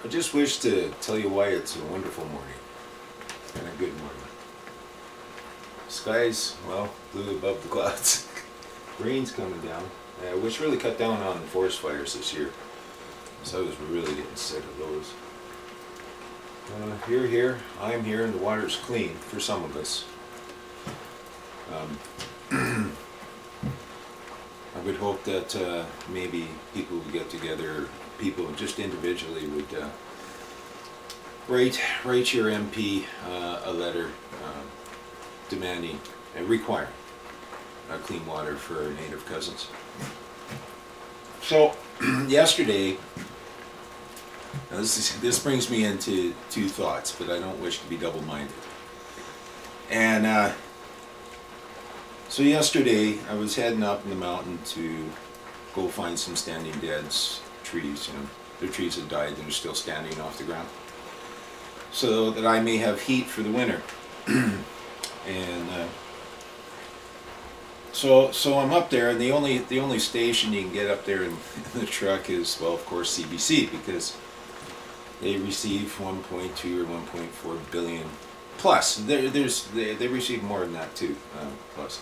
just wish to tell you why it's a wonderful morning and a good morning. Skies, well, blue above the clouds. Rain's coming down, which really cut down on forest fires this year. So I was really getting sick of those. You're here, I'm here, and the water's clean for some of us. I would hope that maybe people would get together, people just individually would write your MP a letter demanding and requiring clean water for our native cousins. So yesterday, this brings me into two thoughts, but I don't wish to be double-minded. And so yesterday I was heading up in the mountain to go find some standing deads, trees, they're trees that died and are still standing off the ground, so that I may have heat for the winter. And so I'm up there, and the only station you can get up there in the truck is, well, of course, CBC, because they receive 1.2 or 1.4 billion plus. They receive more than that too, plus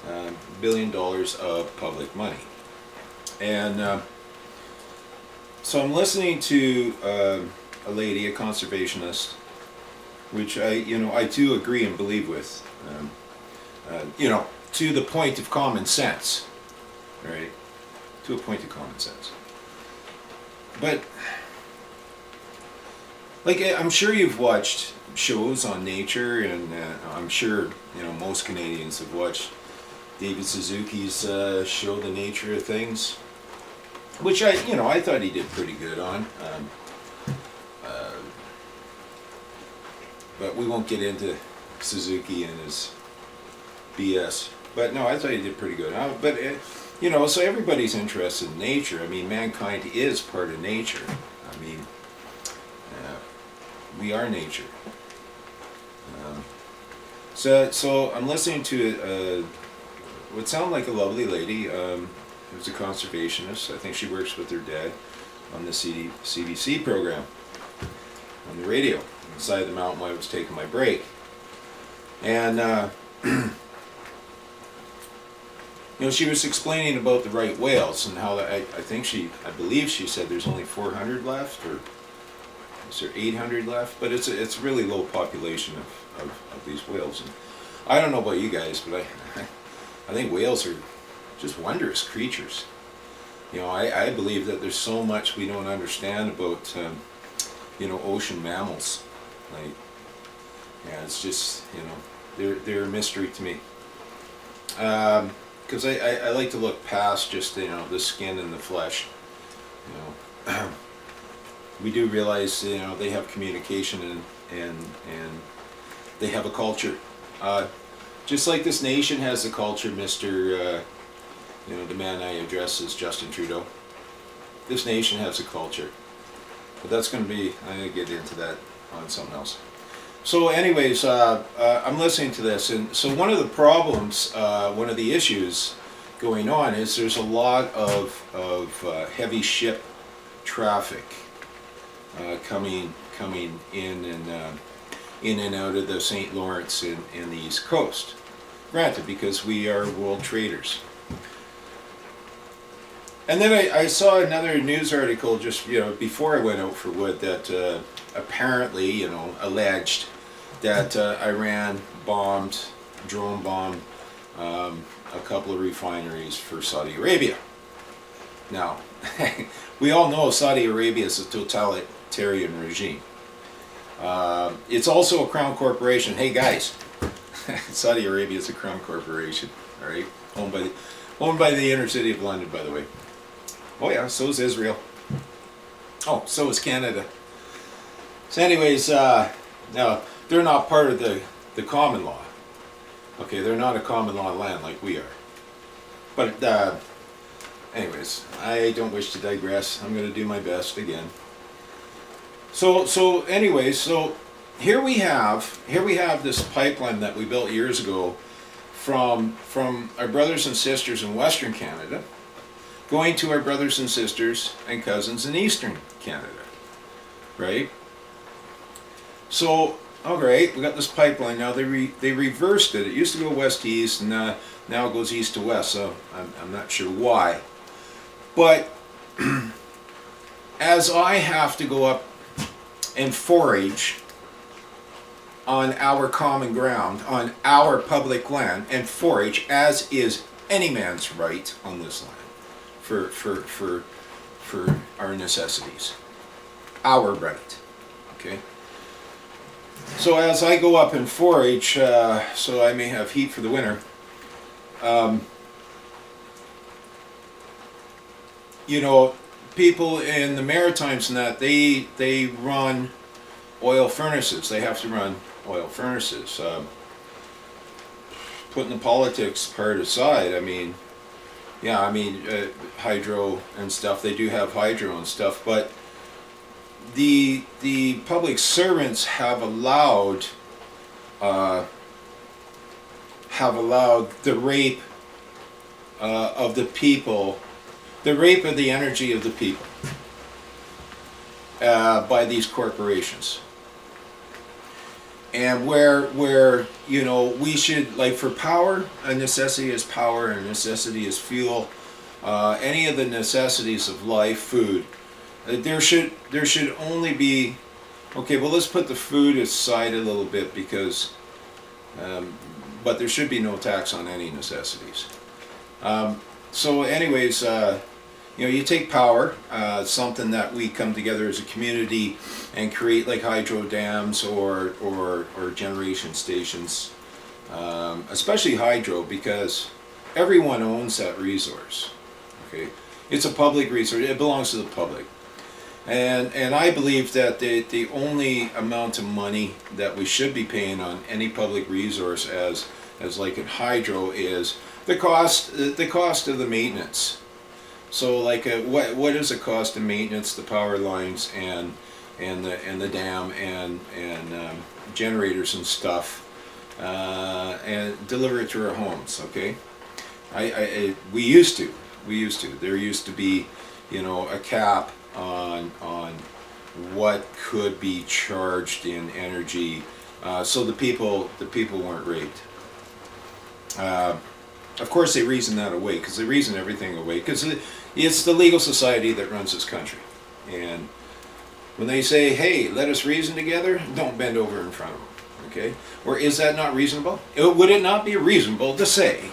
$1 billion of public money. And so I'm listening to a lady, a conservationist, which I too agree and believe with, to the point of common sense, right? To a point of common sense. But like, I'm sure you've watched shows on nature, and I'm sure most Canadians have watched David Suzuki's show, The Nature of Things, which I thought he did pretty good on. But we won't get into Suzuki and his BS. But no, I thought he did pretty good. But so everybody's interested in nature. I mean, mankind is part of nature. I mean, we are nature. So I'm listening to what sounded like a lovely lady, who's a conservationist. I think she works with her dad on the CBC program on the radio on the side of the mountain while I was taking my break. And she was explaining about the right whales and how I believe she said there's only 400 left, or is there 800 left? But it's a really low population of these whales. And I don't know about you guys, but I think whales are just wondrous creatures. I believe that there's so much we don't understand about ocean mammals. Like, yeah, it's just they're a mystery to me. Because I like to look past just the skin and the flesh. We do realize they have communication and they have a culture. Just like this nation has a culture, Mr. The man I address is Justin Trudeau. This nation has a culture. But that's going to be, I'm going to get into that on something else. So anyways, I'm listening to this, and so one of the problems, one of the issues going on is there's a lot of heavy ship traffic coming in and out of the St. Lawrence and the East Coast. Granted, because we are world traders. And then I saw another news article just before I went out for wood that apparently alleged that Iran drone bombed a couple of refineries for Saudi Arabia. Now, we all know Saudi Arabia is a totalitarian regime. It's also a crown corporation. Hey guys, Saudi Arabia is a crown corporation, all right? Owned by the inner city of London, by the way. Oh yeah, so is Israel. Oh, so is Canada. So anyways, now they're not part of the common law. Okay, they're not a common law land like we are. But anyways, I don't wish to digress. I'm going to do my best again. So anyways, so here we have this pipeline that we built years ago from our brothers and sisters in Western Canada, going to our brothers and sisters and cousins in Eastern Canada. right? So, all right, we got this pipeline now. They reversed it. It used to go west to east, and now it goes east to west. So I'm not sure why. But as I have to go up and forage on our common ground, on our public land, and forage, as is any man's right on this land, for our necessities, our right. Okay. So as I go up and forage, so I may have heat for the winter. You know, people in the Maritimes and that they run oil furnaces. They have to run oil furnaces. Putting the politics part aside, I mean, yeah, I mean hydro and stuff. They do have hydro and stuff, but the public servants have allowed the rape of the people, the rape of the energy of the people by these corporations. And where you know, we should, like, for power, a necessity is power, and a necessity is fuel. Any of the necessities of life, food. There should only be, okay, well, let's put the food aside a little bit, because but there should be no tax on any necessities. So anyways, you know, you take power, something that we come together as a community and create, like hydro dams or generation stations, especially hydro, because everyone owns that resource. Okay, it's a public resource. It belongs to the public. And I believe that the only amount of money that we should be paying on any public resource, as like in hydro, is the cost of the maintenance. So like what is the cost of maintenance, the power lines and the dam and generators and stuff, and deliver it to our homes. Okay, we used to there used to be, you know, a cap on what could be charged in energy, so the people weren't raped. Of course, they reason that away, because they reason everything away, because it's the legal society that runs this country. And when they say, hey, let us reason together, don't bend over in front of them. Okay? Or is that not reasonable? Would it not be reasonable to say,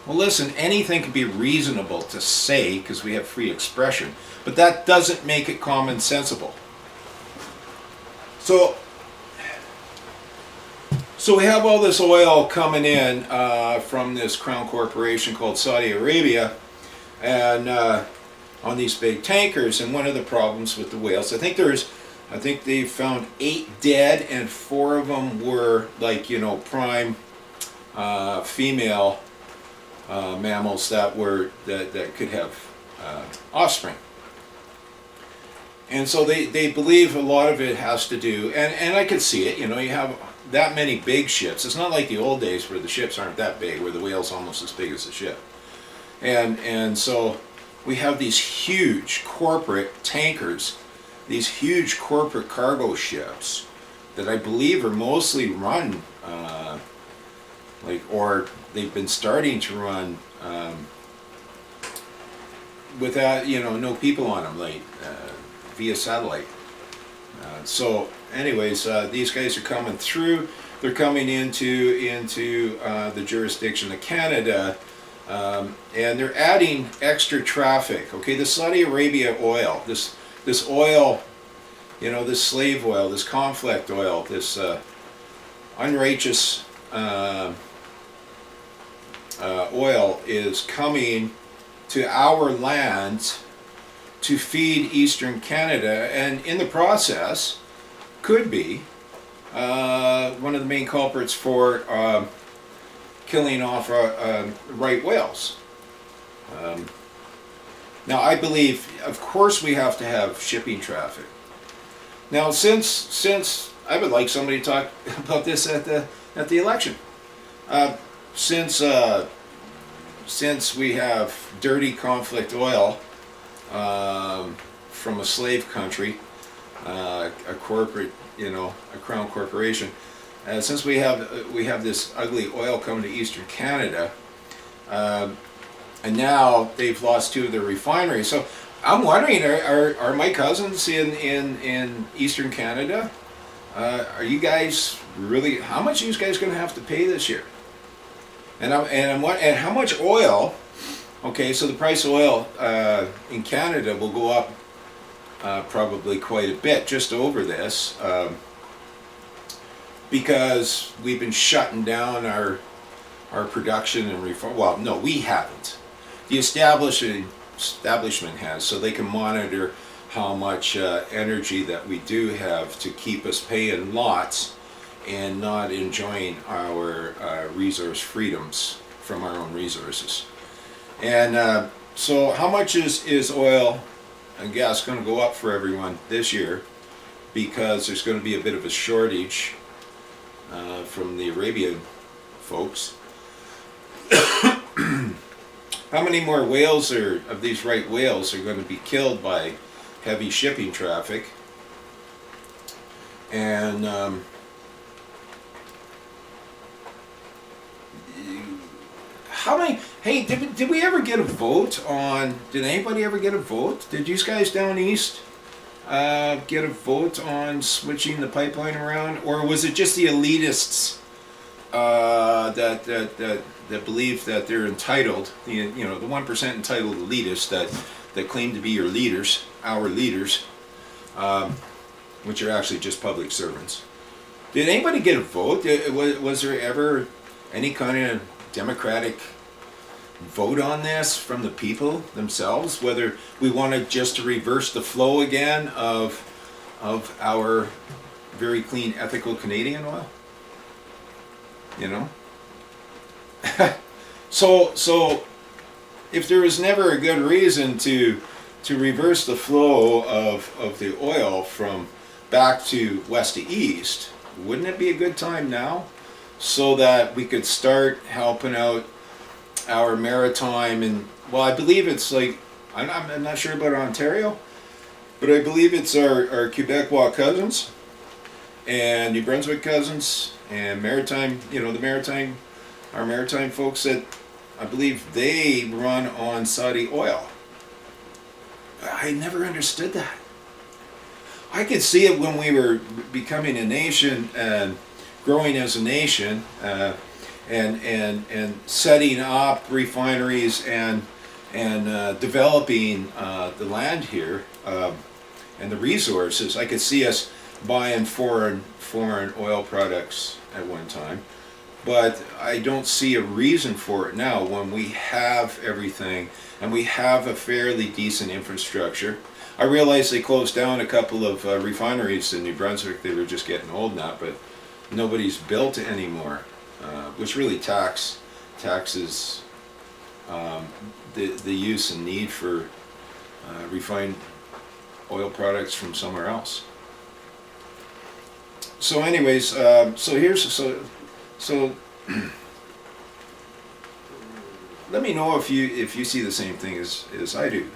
well, listen, anything can be reasonable to say because we have free expression, but that doesn't make it common sensible. So we have all this oil coming in from this crown corporation called Saudi Arabia, and on these big tankers. And one of the problems with the whales, I think they found 8 dead, and 4 of them were, like, you know, prime female mammals that could have offspring. And so they believe a lot of it has to do, and I could see it. You know, you have that many big ships. It's not like the old days where the ships aren't that big, where the whale's almost as big as the ship. And so we have these huge corporate tankers, these huge corporate cargo ships that I believe are mostly run, or they've been starting to run without, you know, no people on them, like via satellite. So anyways, these guys are coming through. They're coming into the jurisdiction of Canada, and they're adding extra traffic. Okay, the Saudi Arabia oil, this oil, you know, this slave oil, this conflict oil, this unrighteous oil is coming to our lands to feed Eastern Canada, and in the process could be one of the main culprits for killing off right whales. Now I believe, of course, we have to have shipping traffic. Now since I would like somebody to talk about this at the election. Since we have dirty conflict oil from a slave country, a corporate, a crown corporation. Since we have this ugly oil coming to Eastern Canada, and now they've lost 2 of their refineries. So I'm wondering, are my cousins in Eastern Canada? Are you guys really? How much are you guys going to have to pay this year? And how much oil? Okay, so the price of oil in Canada will go up probably quite a bit, just over this, because we've been shutting down our production and reform. Well, no, we haven't. The establishment has, so they can monitor how much energy that we do have to keep us paying lots and not enjoying our resource freedoms from our own resources. And so how much is oil and gas going to go up for everyone this year, because there's going to be a bit of a shortage from the Arabian folks. How many more whales of these right whales are going to be killed by heavy shipping traffic? And how many? Hey, did we ever get a vote on? Did anybody ever get a vote? Did you guys down east get a vote on switching the pipeline around, or was it just the elitists that believe that they're entitled? The 1% entitled elitists that claim to be your leaders, our leaders, which are actually just public servants. Did anybody get a vote? Was there ever any kind of democratic vote on this from the people themselves, whether we wanted just to reverse the flow again of our very clean, ethical Canadian oil? So if there was never a good reason to reverse the flow of the oil from back to west to east, wouldn't it be a good time now, so that we could start helping out our maritime? And well, I believe it's like, I'm not sure about Ontario, but I believe it's our Quebecois cousins and New Brunswick cousins and maritime, our maritime folks that I believe they run on Saudi oil. I never understood that. I could see it when we were becoming a nation and growing as a nation, and setting up refineries and developing the land here and the resources. I could see us buying foreign oil products at one time, but I don't see a reason for it now when we have everything and we have a fairly decent infrastructure. I realize they closed down a couple of refineries in New Brunswick. They were just getting old now, but nobody's built anymore, which really taxes the use and need for refined oil products from somewhere else. So anyways, so let me know if you see the same thing as I do.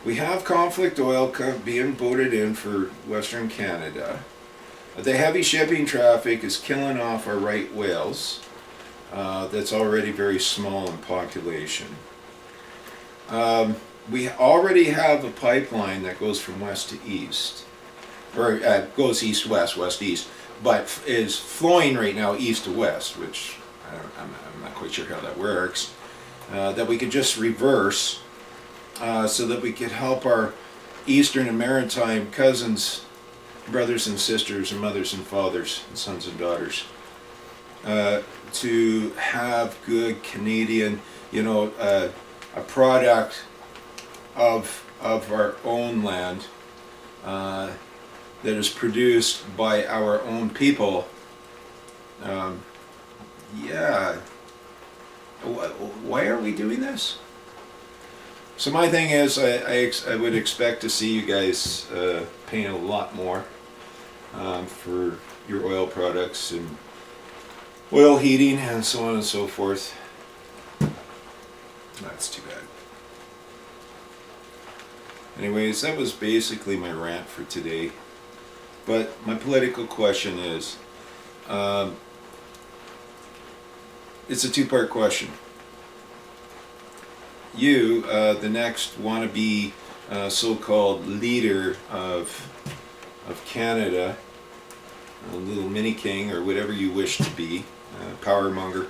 We have conflict oil being voted in for Western Canada. The heavy shipping traffic is killing off our right whales. That's already very small in population. We already have a pipeline that goes from west to east, or goes east-west, west-east, but is flowing right now east to west, which I'm not quite sure how that works, that we could just reverse so that we could help our eastern and maritime cousins, brothers and sisters, and mothers and fathers, and sons and daughters, to have good Canadian, a product of our own land that is produced by our own people. Yeah. Why are we doing this? So my thing is, I would expect to see you guys paying a lot more for your oil products and oil heating and so on and so forth. That's too bad. Anyways, that was basically my rant for today. But my political question is, it's a two-part question. You, the next wannabe so-called leader of Canada, a little mini king or whatever you wish to be, power monger,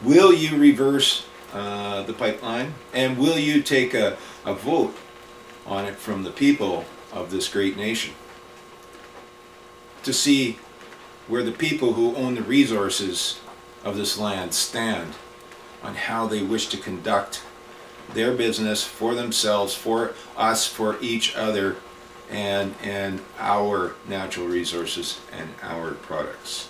will you reverse the pipeline, and will you take a vote on it from the people of this great nation to see where the people who own the resources of this land stand on how they wish to conduct their business for themselves, for us, for each other, and our natural resources and our products.